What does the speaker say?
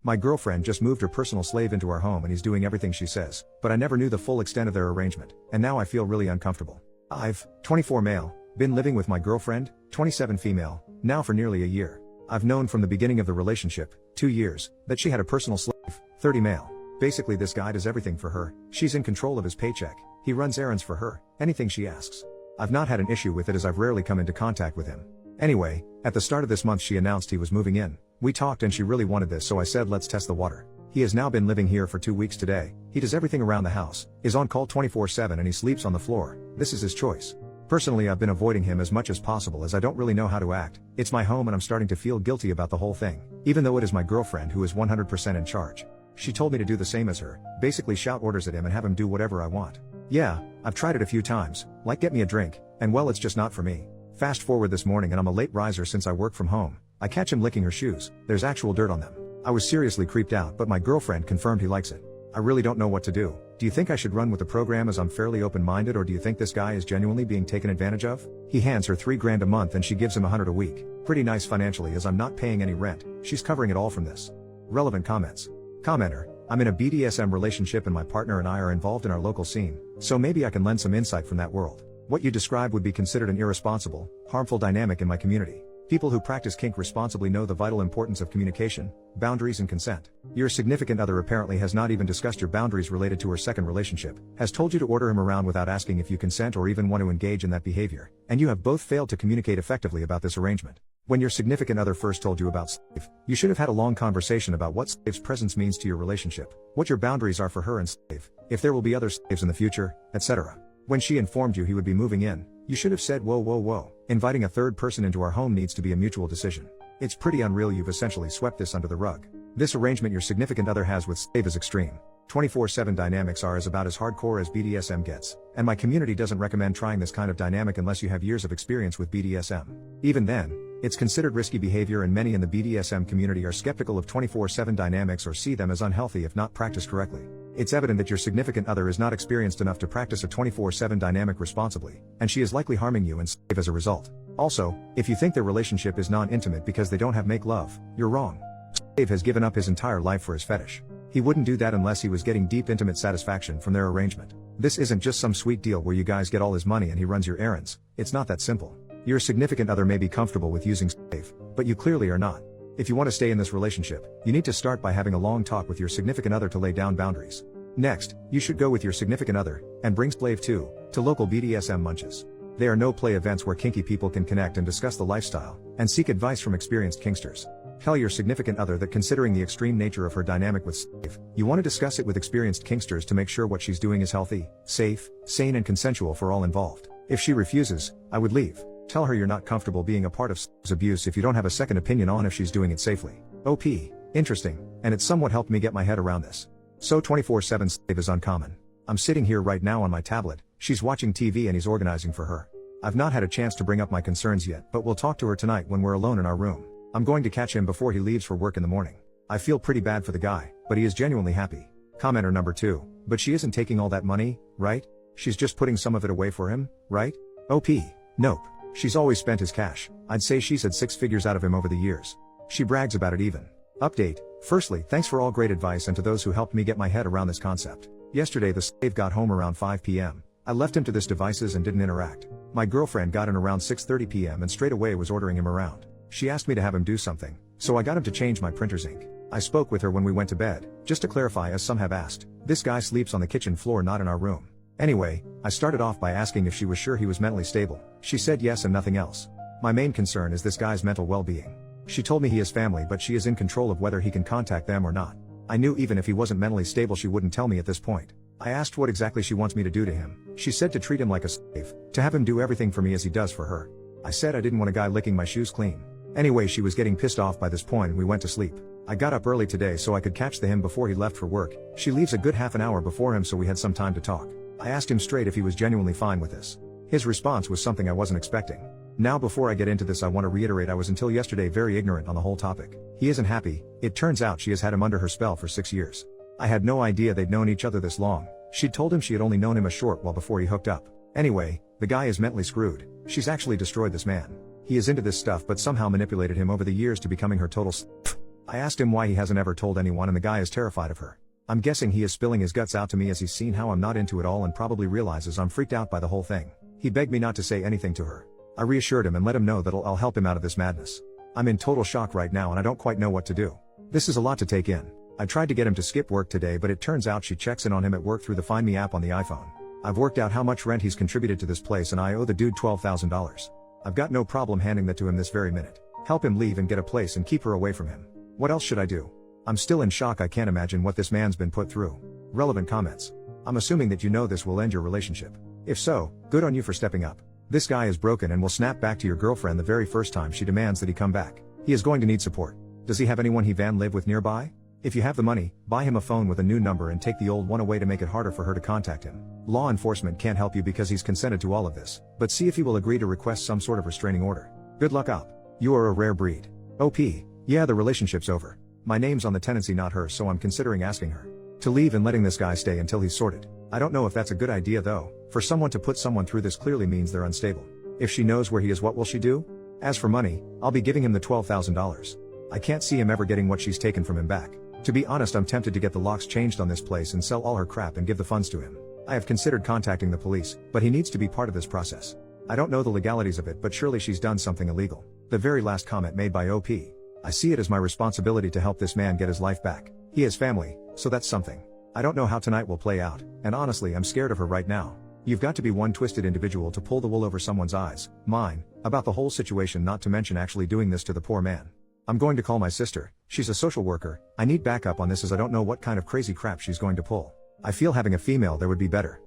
My girlfriend just moved her personal slave into our home and he's doing everything she says, but I never knew the full extent of their arrangement, and now I feel really uncomfortable. I've, 24 male, been living with my girlfriend, 27 female, now for nearly a year. I've known from the beginning of the relationship, 2 years, that she had a personal slave, 30 male. Basically this guy does everything for her, she's in control of his paycheck, he runs errands for her, anything she asks. I've not had an issue with it as I've rarely come into contact with him. Anyway, at the start of this month she announced he was moving in. We talked and she really wanted this, so I said let's test the water. He has now been living here for 2 weeks today, he does everything around the house, is on call 24/7 and he sleeps on the floor. This is his choice. Personally I've been avoiding him as much as possible as I don't really know how to act. It's my home and I'm starting to feel guilty about the whole thing, even though it is my girlfriend who is 100% in charge. She told me to do the same as her, basically shout orders at him and have him do whatever I want. Yeah, I've tried it a few times, like get me a drink, and well it's just not for me. Fast forward this morning and I'm a late riser since I work from home. I catch him licking her shoes, there's actual dirt on them. I was seriously creeped out, but my girlfriend confirmed he likes it. I really don't know what to do. Do you think I should run with the program as I'm fairly open-minded, or do you think this guy is genuinely being taken advantage of? He hands her $3 grand a month and she gives him $100 a week. Pretty nice financially as I'm not paying any rent, she's covering it all from this. Relevant comments. Commenter, I'm in a BDSM relationship and my partner and I are involved in our local scene, so maybe I can lend some insight from that world. What you describe would be considered an irresponsible, harmful dynamic in my community. People who practice kink responsibly know the vital importance of communication, boundaries and consent. Your significant other apparently has not even discussed your boundaries related to her second relationship, has told you to order him around without asking if you consent or even want to engage in that behavior, and you have both failed to communicate effectively about this arrangement. When your significant other first told you about slave, you should have had a long conversation about what slave's presence means to your relationship, what your boundaries are for her and slave, if there will be other slaves in the future, etc. When she informed you he would be moving in, you should have said whoa, inviting a third person into our home needs to be a mutual decision. It's pretty unreal you've essentially swept this under the rug. This arrangement your significant other has with slave is extreme. 24/7 dynamics are about as hardcore as BDSM gets, and my community doesn't recommend trying this kind of dynamic unless you have years of experience with BDSM. Even then, it's considered risky behavior and many in the BDSM community are skeptical of 24/7 dynamics or see them as unhealthy if not practiced correctly. It's evident that your significant other is not experienced enough to practice a 24/7 dynamic responsibly, and she is likely harming you and slave as a result. Also, if you think their relationship is non-intimate because they don't have make love, you're wrong. Slave has given up his entire life for his fetish. He wouldn't do that unless he was getting deep intimate satisfaction from their arrangement. This isn't just some sweet deal where you guys get all his money and he runs your errands. It's not that simple. Your significant other may be comfortable with using slave, but you clearly are not. If you want to stay in this relationship, you need to start by having a long talk with your significant other to lay down boundaries. Next, you should go with your significant other, and bring slave too, to local BDSM munches. They are no-play events where kinky people can connect and discuss the lifestyle, and seek advice from experienced kinksters. Tell your significant other that considering the extreme nature of her dynamic with slave, you want to discuss it with experienced kinksters to make sure what she's doing is healthy, safe, sane and consensual for all involved. If she refuses, I would leave. Tell her you're not comfortable being a part of slave's abuse if you don't have a second opinion on if she's doing it safely. OP. Interesting, and it somewhat helped me get my head around this. So 24/7 slave is uncommon. I'm sitting here right now on my tablet, she's watching TV and he's organizing for her. I've not had a chance to bring up my concerns yet, but we'll talk to her tonight when we're alone in our room. I'm going to catch him before he leaves for work in the morning. I feel pretty bad for the guy, but he is genuinely happy. Commenter number 2, but she isn't taking all that money, right? She's just putting some of it away for him, right? OP. Nope. She's always spent his cash. I'd say she's had 6 figures out of him over the years. She brags about it even. Update. Firstly, thanks for all great advice and to those who helped me get my head around this concept. Yesterday the slave got home around 5 p.m. I left him to his devices and didn't interact. My girlfriend got in around 6:30 p.m. and straight away was ordering him around. She asked me to have him do something, so I got him to change my printer's ink. I spoke with her when we went to bed, just to clarify as some have asked, this guy sleeps on the kitchen floor not in our room. Anyway, I started off by asking if she was sure he was mentally stable. She said yes and nothing else. My main concern is this guy's mental well-being. She told me he has family but she is in control of whether he can contact them or not. I knew even if he wasn't mentally stable she wouldn't tell me at this point. I asked what exactly she wants me to do to him. She said to treat him like a slave, to have him do everything for me as he does for her. I said I didn't want a guy licking my shoes clean. Anyway, she was getting pissed off by this point and we went to sleep. I got up early today so I could catch him before he left for work. She leaves a good half an hour before him so we had some time to talk. I asked him straight if he was genuinely fine with this. His response was something I wasn't expecting. Now before I get into this I want to reiterate I was until yesterday very ignorant on the whole topic. He isn't happy. It turns out she has had him under her spell for 6 years. I had no idea they'd known each other this long. She'd told him she had only known him a short while before he hooked up. Anyway, the guy is mentally screwed. She's actually destroyed this man. He is into this stuff but somehow manipulated him over the years to becoming her total slave. I asked him why he hasn't ever told anyone and the guy is terrified of her. I'm guessing he is spilling his guts out to me as he's seen how I'm not into it all and probably realizes I'm freaked out by the whole thing. He begged me not to say anything to her. I reassured him and let him know that I'll help him out of this madness. I'm in total shock right now and I don't quite know what to do. This is a lot to take in. I tried to get him to skip work today, but it turns out she checks in on him at work through the Find Me app on the iPhone. I've worked out how much rent he's contributed to this place and I owe the dude $12,000. I've got no problem handing that to him this very minute. Help him leave and get a place and keep her away from him. What else should I do? I'm still in shock. I can't imagine what this man's been put through. Relevant comments. I'm assuming that you know this will end your relationship. If so, good on you for stepping up. This guy is broken and will snap back to your girlfriend the very first time she demands that he come back. He is going to need support. Does he have anyone he van live with nearby? If you have the money, buy him a phone with a new number and take the old one away to make it harder for her to contact him. Law enforcement can't help you because he's consented to all of this, but see if he will agree to request some sort of restraining order. Good luck up. You are a rare breed. OP. Yeah, the relationship's over. My name's on the tenancy, not hers, so I'm considering asking her to leave and letting this guy stay until he's sorted. I don't know if that's a good idea though. For someone to put someone through this clearly means they're unstable. If she knows where he is, what will she do? As for money, I'll be giving him the $12,000. I can't see him ever getting what she's taken from him back. To be honest, I'm tempted to get the locks changed on this place and sell all her crap and give the funds to him. I have considered contacting the police, but he needs to be part of this process. I don't know the legalities of it, but surely she's done something illegal. The very last comment made by OP. I see it as my responsibility to help this man get his life back. He has family, so that's something. I don't know how tonight will play out, and honestly I'm scared of her right now. You've got to be one twisted individual to pull the wool over someone's eyes, mine, about the whole situation, not to mention actually doing this to the poor man. I'm going to call my sister. She's a social worker. I need backup on this as I don't know what kind of crazy crap she's going to pull. I feel having a female there would be better.